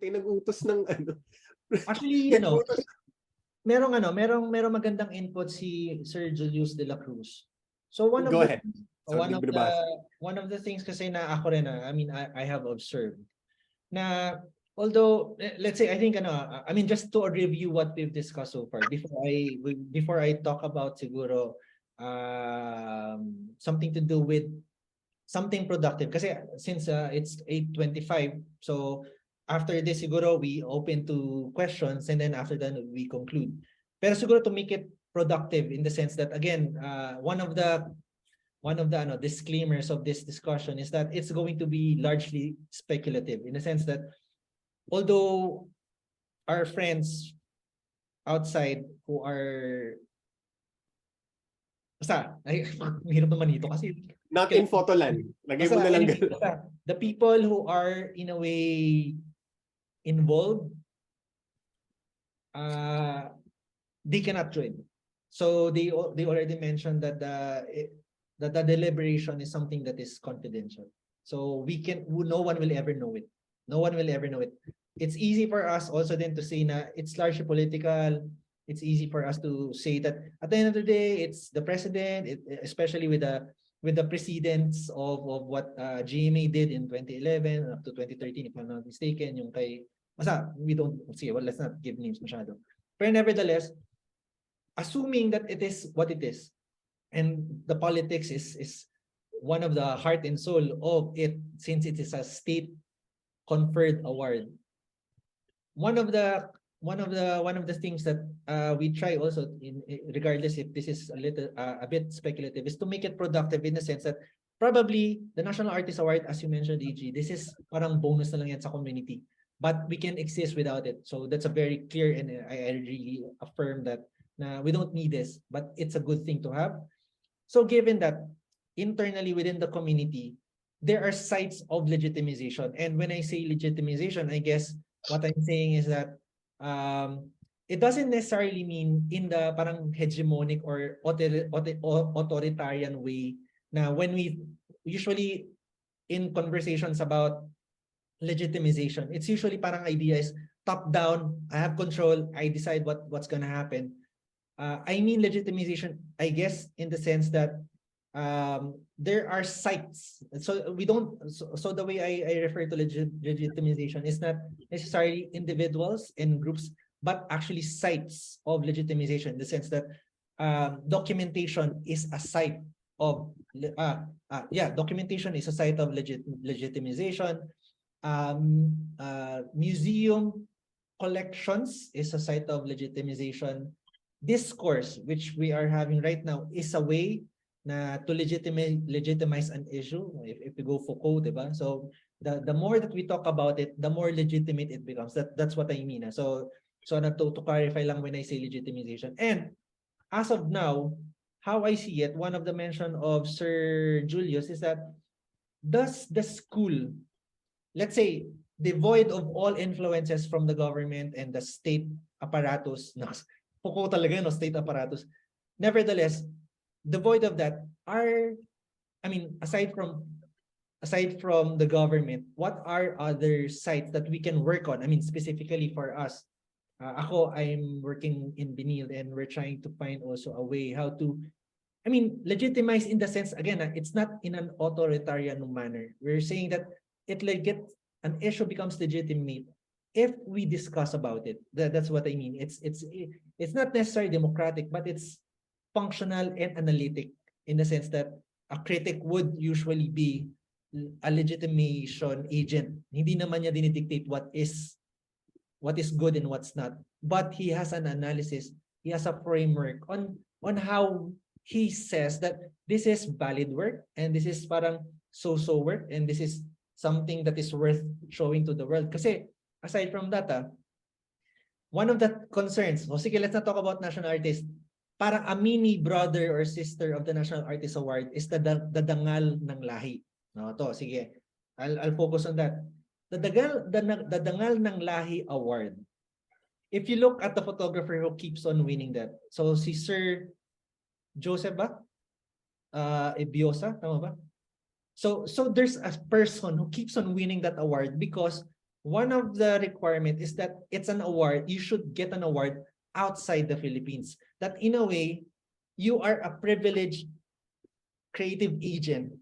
nag-utos ng ano. Actually, merong magandang input si Sir Julius de la Cruz. So one of Go the ahead. one of the things kasi na ako rin I mean I have observed na although let's say I think I mean just to review what we've discussed so far before I talk about siguro something to do with something productive kasi since it's 8:25, so after this siguro we open to questions and then after that we conclude. Pero siguro to make it productive in the sense that again one of the disclaimers of this discussion is that it's going to be largely speculative in the sense that although our friends outside who are hirap naman ito kasi not in photoland. Lagay mo na lang the people who are in a way involved they cannot join. So they already mentioned that the deliberation is something that is confidential. So no one will ever know it. No one will ever know it. It's easy for us also then to say na it's largely political. It's easy for us to say that at the end of the day, it's the president, especially with the precedents of what GMA did in 2011 up to 2013, if I'm not mistaken, yung kay we don't see. Well, let's not give names masyado. But nevertheless, assuming that it is what it is, and the politics is one of the heart and soul of it, since it is a state conferred award. One of the things that we try also regardless if this is a bit speculative is to make it productive in the sense that probably the National Artist Award, as you mentioned, EG, this is parang bonus na lang yan sa community, but we can exist without it. So that's a very clear, and I really affirm that we don't need this, but it's a good thing to have. So given that internally within the community, there are sites of legitimization. And when I say legitimization, I guess what I'm saying is that it doesn't necessarily mean in the parang hegemonic or authoritarian way na when we usually in conversations about legitimization, it's usually parang idea is top down, I have control, I decide what's gonna happen. I mean legitimization, I guess, in the sense that there are sites. So we don't. So the way I refer to legitimization is not necessarily individuals and groups, but actually sites of legitimization. In the sense that documentation is a site of documentation is a site of legitimization. Museum collections is a site of legitimization. Discourse, which we are having right now, is a way na to legitimize an issue. If we go Foucault, diba? So the more that we talk about it, the more legitimate it becomes. That's what I mean. So to clarify lang when I say legitimization. And as of now, how I see it, one of the mention of Sir Julius is that does the school, let's say, devoid of all influences from the government and the state apparatus, Foucault talaga, state apparatus. Nevertheless, devoid of that aside from the government, what are other sites that we can work on? I mean, specifically for us, I'm working in Binil and we're trying to find also a way how to, legitimize in the sense, again, it's not in an authoritarian manner. We're saying that an issue becomes legitimate if we discuss about it. That's what I mean. It's not necessarily democratic, but it's functional and analytic in the sense that a critic would usually be a legitimation agent. Hindi naman niya dinidictate what is good and what's not, but he has an analysis, he has a framework on how he says that this is valid work and this is parang so work and this is something that is worth showing to the world. Kasi aside from that, one of the concerns, sige, let's not talk about national artist. Parang a mini brother or sister of the National Artist Award is the dangal ng lahi. No, sige. I'll focus on that. The dangal ng lahi award. If you look at the photographer who keeps on winning that, so si Sir Joseph ba? Ebiosa, tama ba? So there's a person who keeps on winning that award because one of the requirement is that it's an award. You should get an award outside the Philippines. That in a way, you are a privileged creative agent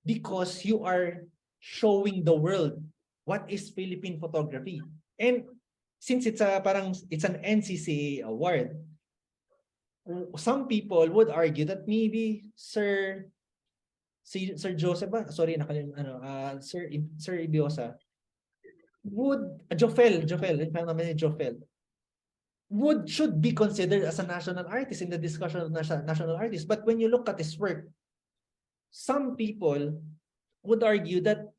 because you are showing the world what is Philippine photography. And since it's an NCCA award, some people would argue that maybe Sir Joseph, sorry, Sir Ibiosa, Jofel, should be considered as a national artist in the discussion of national artists. But when you look at his work, some people would argue that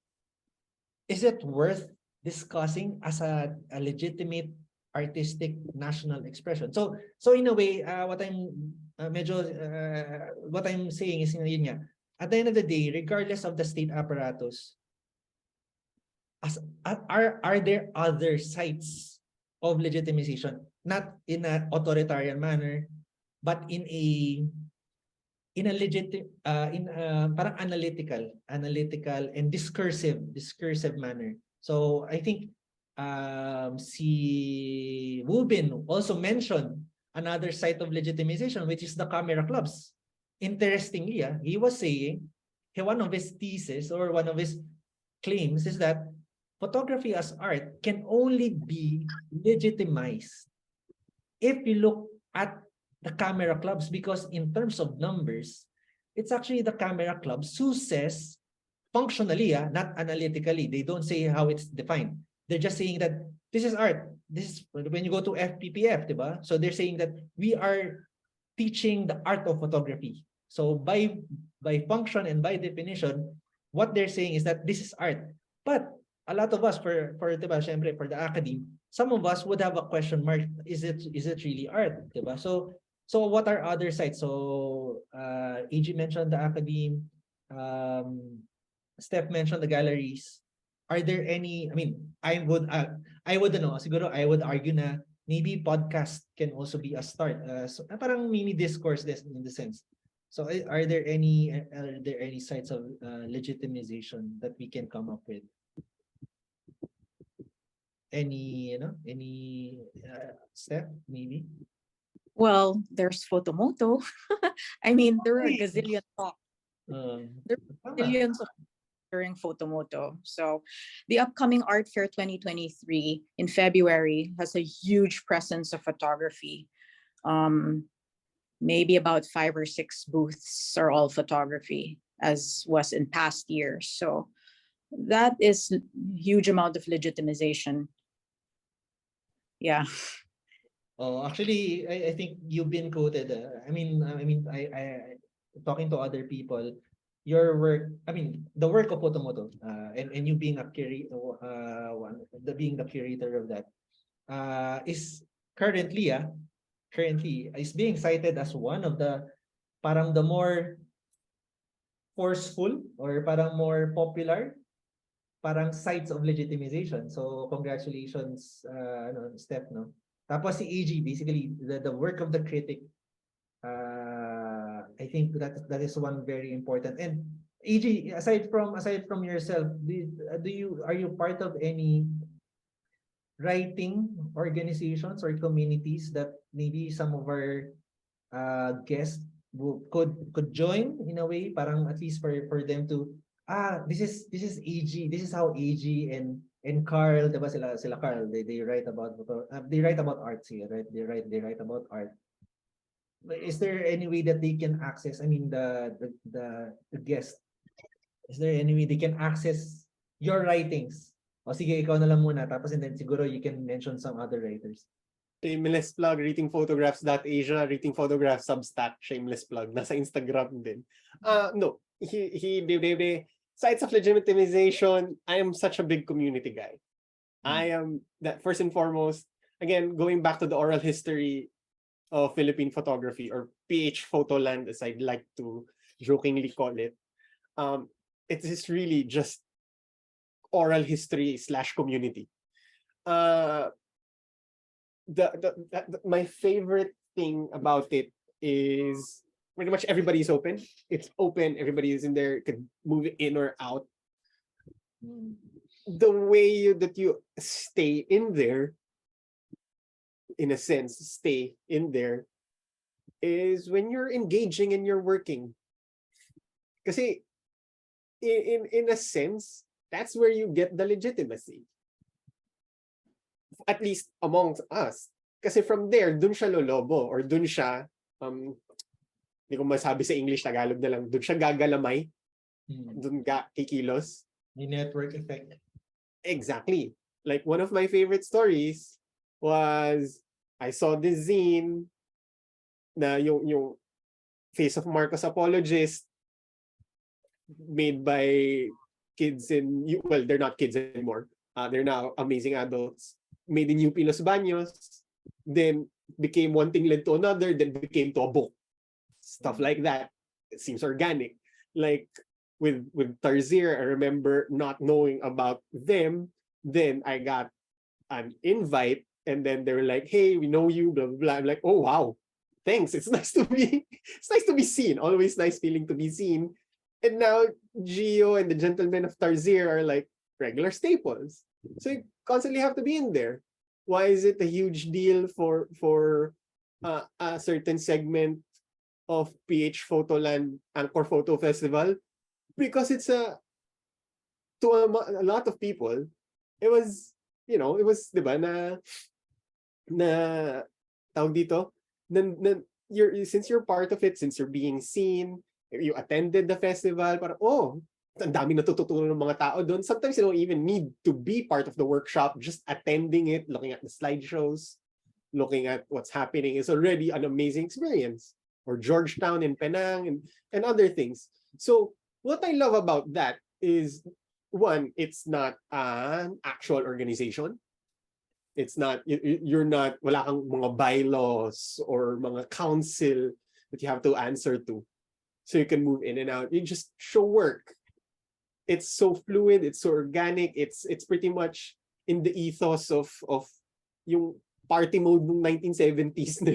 is it worth discussing as a legitimate artistic national expression? So in a way, what I'm saying is yun nga, at the end of the day, regardless of the state apparatus, are there other sites of legitimization, not in an authoritarian manner, but in a parang analytical and discursive manner. So I think si Wubin also mentioned another site of legitimization, which is the camera clubs. Interestingly, he was saying one of his thesis or one of his claims is that photography as art can only be legitimized if you look at the camera clubs, because in terms of numbers, it's actually the camera clubs who says functionally, not analytically. They don't say how it's defined. They're just saying that this is art. This is when you go to FPPF, diba? So they're saying that we are teaching the art of photography. So by function and by definition, what they're saying is that this is art. But a lot of us, for diba, syempre, for the academe, some of us would have a question mark. Is it really art? Diba? So what are other sites? So AG mentioned the academe. Steph mentioned the galleries. Are there any? I mean, I would know. Siguro I would argue na maybe podcast can also be a start. So parang mini discourse in the sense. So are there any sites of legitimization that we can come up with? Any Steph maybe? Well, there's Photomoto. I mean, there are a gazillion talk. There are billions of during Photomoto. So the upcoming Art Fair 2023 in February has a huge presence of photography. Maybe about 5 or 6 booths are all photography, as was in past years. So that is a huge amount of legitimization. Yeah. Oh, actually, I think you've been quoted. I talking to other people, your work. I mean, the work of Photomoto, and you being a curator, being the curator of that, is currently is being cited as one of the parang the more forceful or parang more popular parang sites of legitimization. So congratulations, Steph, no? Tapos si AG, basically the work of the critic, I think that is one very important. And AG, aside from yourself, are you part of any writing organizations or communities that maybe some of our guests could join in a way, parang at least for them to this is AG, this is how AG and Carl, diba sila Carl, they write about art here, right? They write about art. Is there any way that they can access, I mean the guest, is there any way they can access your writings? O sige, ikaw na lang muna, tapos and then siguro you can mention some other writers. Shameless plug, readingphotographs.asia, reading photographs Substack, shameless plug, nasa Instagram din. No, they sites of legitimization. I am such a big community guy. I am that first and foremost. Again, going back to the oral history of Philippine photography, or PH Photoland, as I'd like to jokingly call it. It is really just oral history / community. My favorite thing about it is pretty much everybody is open. It's open. Everybody is in there, could move in or out. the way that you stay in there, in a sense, stay in there, is when you're engaging and you're working. Kasi in a sense, that's where you get the legitimacy. At least amongst us. Kasi from there, dun siya lolobo or dun siya, hindi ko masabi sa English, Tagalog na lang, dun siya gagalamay, dun kikilos. The network effect. Exactly. Like one of my favorite stories was, I saw this zine na yung Face of Marcos Apologist made by kids in, well, they're not kids anymore. They're now amazing adults. Made in UP Los Baños, then became one thing led to another, then became to a book. Stuff like that. It seems organic. Like with Tarzier, I remember not knowing about them. Then I got an invite, and then they were like, "Hey, we know you." Blah blah blah. I'm like, "Oh wow, thanks. It's nice to be seen. Always nice feeling to be seen." And now Gio and the Gentlemen of Tarzier are like regular staples. So you constantly have to be in there. Why is it a huge deal for a certain segment of PH Photoland Angkor Photo Festival? Because it's to a lot of people, it was, it was, diba, na tawag dito, since you're part of it, since you're being seen, you attended the festival, parang, oh, ang daming natututunan ng mga tao doon. Sometimes you don't even need to be part of the workshop. Just attending it, looking at the slideshows, looking at what's happening is already an amazing experience. Or Georgetown and Penang and other things. So what I love about that is, one, it's not an actual organization. It's not, you're not, wala kang mga bylaws or mga council that you have to answer to. So you can move in and out. You just show work. It's so fluid, it's so organic, it's pretty much in the ethos of yung party mode ng 1970s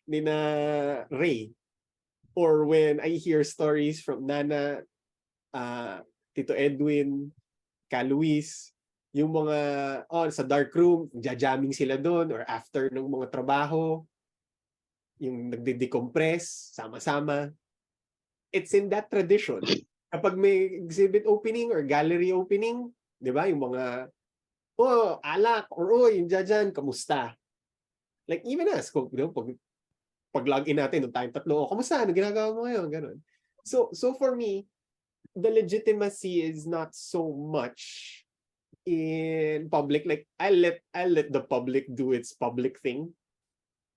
nina Ray. Or when I hear stories from Nana, Tito Edwin, Ka Luis, yung mga sa dark room, jamming sila doon, or after ng mga trabaho, yung nagde-decompress, sama-sama. It's in that tradition. Kapag may exhibit opening or gallery opening, di ba, yung mga, alak, or yung dyan, kamusta? Like even us, pag login natin, nung tayong tatlo, kamusta? Ano ginagawa mo ngayon? Ganun. So for me, the legitimacy is not so much in public. Like I'll let the public do its public thing.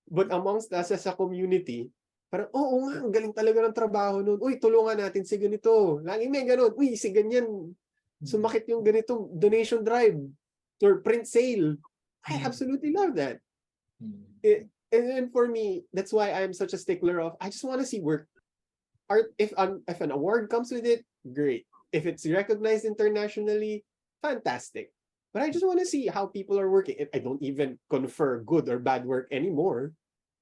But amongst us as a community, parang, oo nga, ang galing talaga ng trabaho nun. Uy, tulungan natin si ganito. Lagi may ganun. Uy, si ganyan. Sumakit yung ganitong donation drive or print sale. I absolutely love that. And for me, that's why I'm such a stickler of, I just want to see work. Art, if an award comes with it, great. If it's recognized internationally, fantastic. But I just want to see how people are working. I don't even confer good or bad work anymore.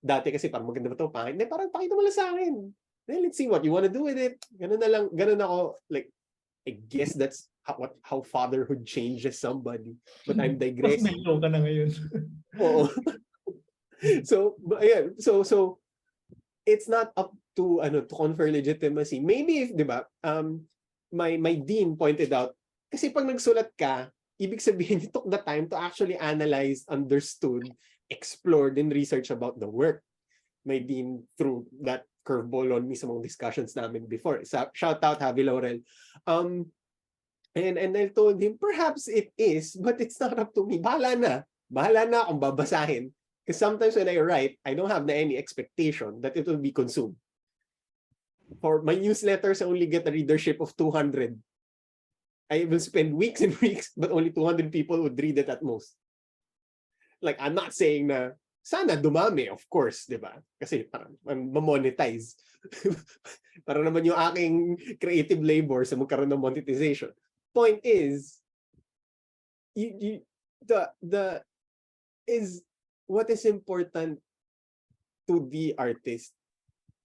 Dati kasi parang maganda ba ito? Pangit? Hindi, parang pakita mo lang sa akin. Then let's see what you want to do with it. Ganun na lang. Ganun ako. Like, I guess that's how fatherhood changes somebody. But I'm digressing. Mas melo ka na ngayon. Oo. So, yeah. So it's not up to confer legitimacy. Maybe if, di ba, my dean pointed out, kasi pag nagsulat ka, ibig sabihin, you took the time to actually analyze, understood, explored, and research about the work. My dean threw that curveball on me sa mga discussions namin before. Shout out, Javi Laurel. And I told him, perhaps it is, but it's not up to me. Bahala na. Bahala na akong babasahin. Because sometimes when I write, I don't have any expectation that it will be consumed. For my newsletters, I only get a readership of 200. I will spend weeks and weeks, but only 200 people would read it at most. Like, I'm not saying na, sana dumami, of course, di ba? Kasi parang ma-monetize. Para naman yung aking creative labor sa magkaroon ng monetization. Point is, what is important to the artist?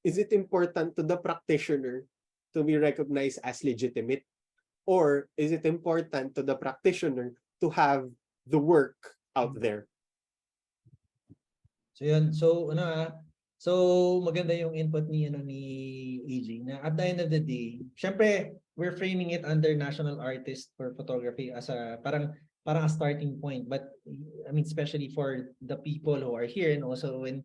Is it important to the practitioner to be recognized as legitimate? Or is it important to the practitioner to have the work out there? So yun, so maganda yung input ni AJ na at the end of the day, syempre we're framing it under national artist for photography as a parang a starting point, but I mean especially for the people who are here, and also when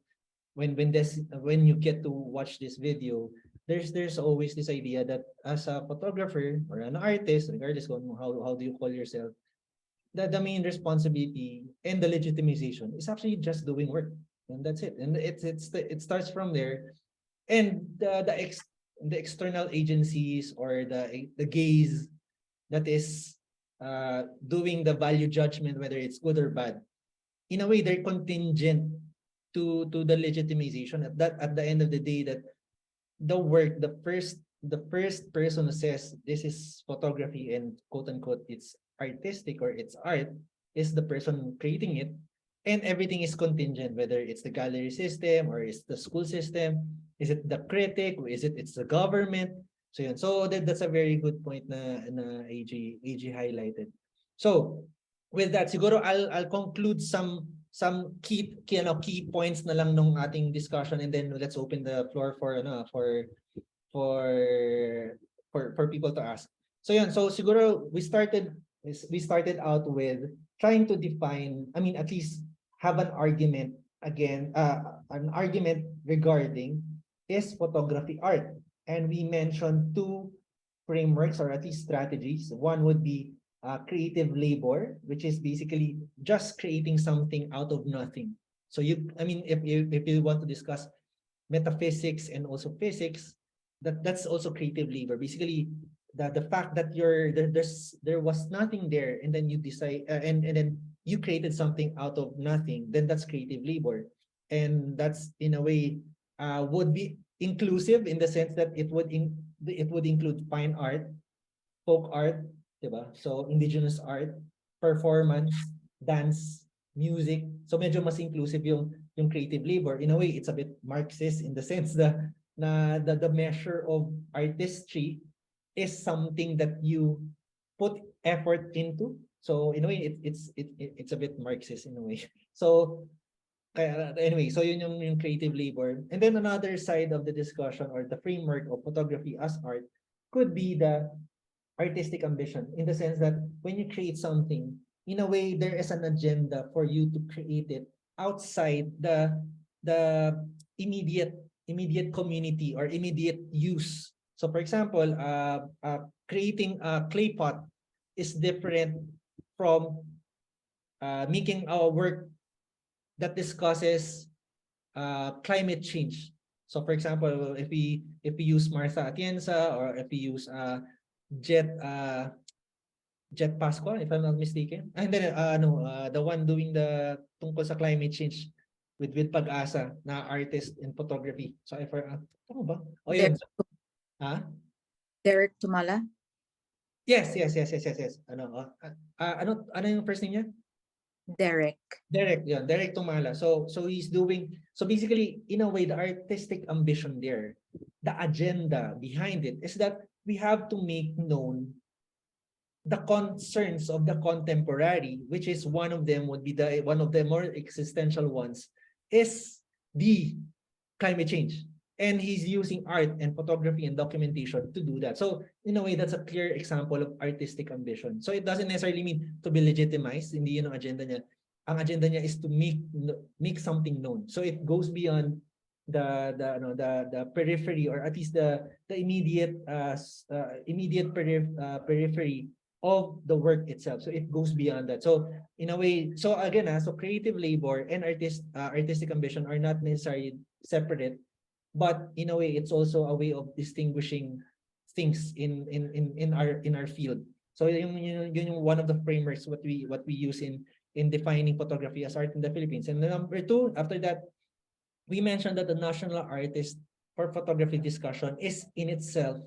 you get to watch this video, there's always this idea that as a photographer or an artist, regardless on how do you call yourself, the main responsibility and the legitimization is actually just doing work, and that's it. And it starts from there, and the external agencies or the gaze that is doing the value judgment, whether it's good or bad, in a way they're contingent to the legitimization at the end of the day, that the work, the first person who says this is photography and quote unquote it's artistic or it's art is the person creating it, and everything is contingent, whether it's the gallery system or it's the school system, is it the critic, or it's the government. So yun. So that's a very good point na AG highlighted. So with that, siguro I'll conclude some key points na lang nung ating discussion, and then let's open the floor for for people to ask. So yun, so siguro we started out with trying to define, I mean at least have an argument regarding is photography art, and we mentioned two frameworks or at least strategies. One would be creative labor, which is basically just creating something out of nothing. So I mean, if you want to discuss metaphysics and also physics, that's also creative labor. Basically, the fact that there was nothing there, and then you decide and then you created something out of nothing, then that's creative labor, and that's in a way would be inclusive in the sense that it would include fine art, folk art, diba? So indigenous art, performance, dance, music. So medyo mas inclusive yung creative labor. In a way, it's a bit Marxist in the sense that the measure of artistry is something that you put effort into. So in a way, it's a bit Marxist in a way. So anyway, so yun yung creative labor. And then another side of the discussion or the framework of photography as art could be the artistic ambition, in the sense that when you create something, in a way there is an agenda for you to create it outside the immediate community or immediate use. So for example, creating a clay pot is different from making a work that discusses climate change. So for example, if we use Martha Atienza, or if we use Jet Pasqua, if I'm not mistaken. And then the one doing the tungkol sa climate change with Pag-asa na artist in photography. So if ano ba? Oh yun. Derek Tumala? Yes. Ano yung first name niya? Derek. Yeah, Derek Tumala. So he's doing, so basically in a way the artistic ambition there, the agenda behind it is that we have to make known the concerns of the contemporary, which is one of them would be one of the more existential ones is the climate change. And he's using art and photography and documentation to do that. So in a way, that's a clear example of artistic ambition. So it doesn't necessarily mean to be legitimized. Hindi yun ang agenda niya. Ang agenda niya is to make something known. So it goes beyond the periphery, or at least the immediate periphery of the work itself. So it goes beyond that. So in a way, so again, so creative labor and artistic ambition are not necessarily separate, but in a way, it's also a way of distinguishing things in our field. So yun yung one of the frameworks what we use in defining photography as art in the Philippines. And the number two, after that, we mentioned that the national artist for photography discussion is in itself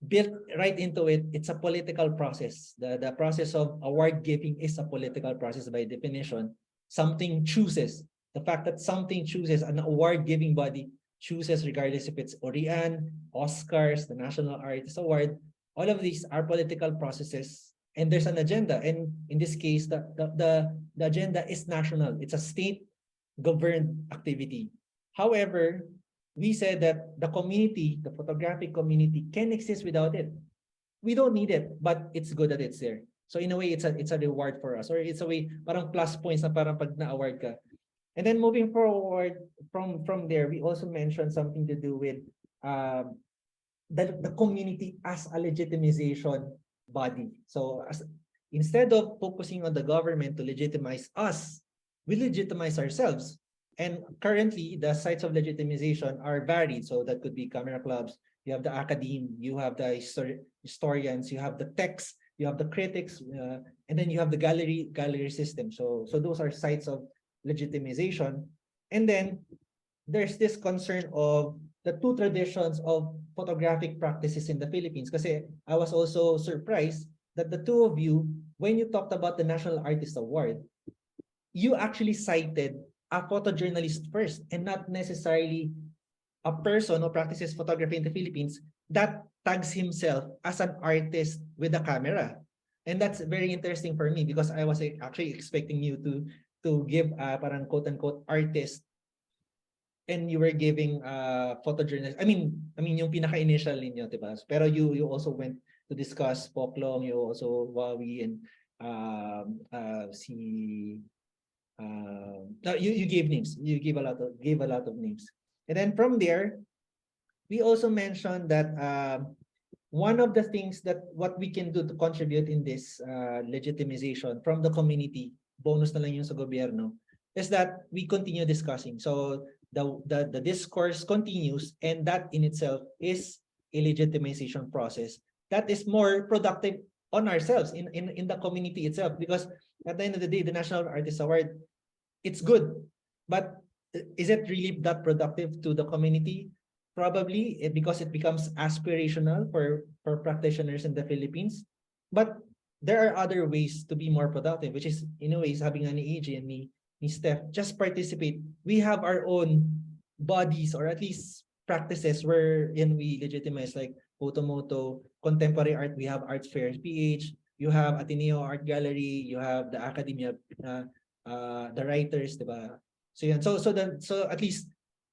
built right into it. It's a political process. The process of award giving is a political process by definition. Something chooses. The fact that something chooses, an award giving body chooses, regardless if it's Orian, Oscars, the National Artist Award, all of these are political processes, and there's an agenda. And in this case, the agenda is national. It's a state-governed activity. However, we said that the community, the photographic community, can exist without it. We don't need it, but it's good that it's there. So in a way, it's a reward for us, or it's a way parang plus points na parang pag na-award ka. And then moving forward from there, we also mentioned something to do with the community as a legitimization body. So instead of focusing on the government to legitimize us, we legitimize ourselves. And currently, the sites of legitimization are varied. So that could be camera clubs, you have the academe, you have the historians, you have the texts, you have the critics, and then you have the gallery system. So those are sites of legitimization. And then there's this concern of the two traditions of photographic practices in the Philippines. Kasi I was also surprised that the two of you, when you talked about the National Artist Award, you actually cited a photojournalist first, and not necessarily a person who practices photography in the Philippines that tags himself as an artist with a camera. And that's very interesting for me, because I was actually expecting you to give parang quote-unquote artist, and you were giving photojournalist. I mean yung pinaka-initial ninyo, diba? Pero you also went to discuss Poklong, you also Wawi, and you gave names. You gave a lot of names. And then from there, we also mentioned that one of the things that what we can do to contribute in this legitimization from the community, bonus na lang yung sa gobyerno, is that we continue discussing. So the discourse continues, and that in itself is a legitimization process that is more productive on ourselves in the community itself, because at the end of the day, the National Artist Award, it's good, but is it really that productive to the community? Probably, because it becomes aspirational for practitioners in the Philippines. But there are other ways to be more productive, which is, in a way, sabi nga ni AJ and ni Steph, just participate. We have our own bodies, or at least practices wherein we legitimize, like Photomoto, contemporary art. We have ArtFairPH, you have Ateneo Art Gallery, you have the Academia, the writers, diba? So yan. So at least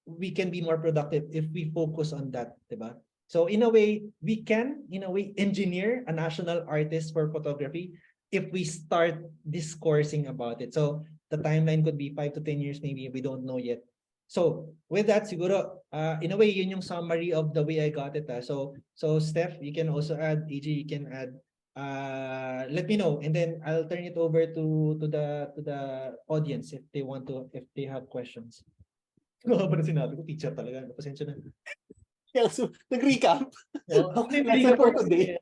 we can be more productive if we focus on that, diba? So in a way, we can, engineer a national artist for photography if we start discoursing about it. So the timeline could be 5 to 10 years, maybe, we don't know yet. So with that, siguro, in a way, yun yung summary of the way I got it. So Steph, you can also add, AJ, you can add. Let me know, and then I'll turn it over to the audience if they have questions. Ba na sinabi ko, teacher talaga. Pasensya na. Yeah, so nag-recap. Okay, Lesson for today.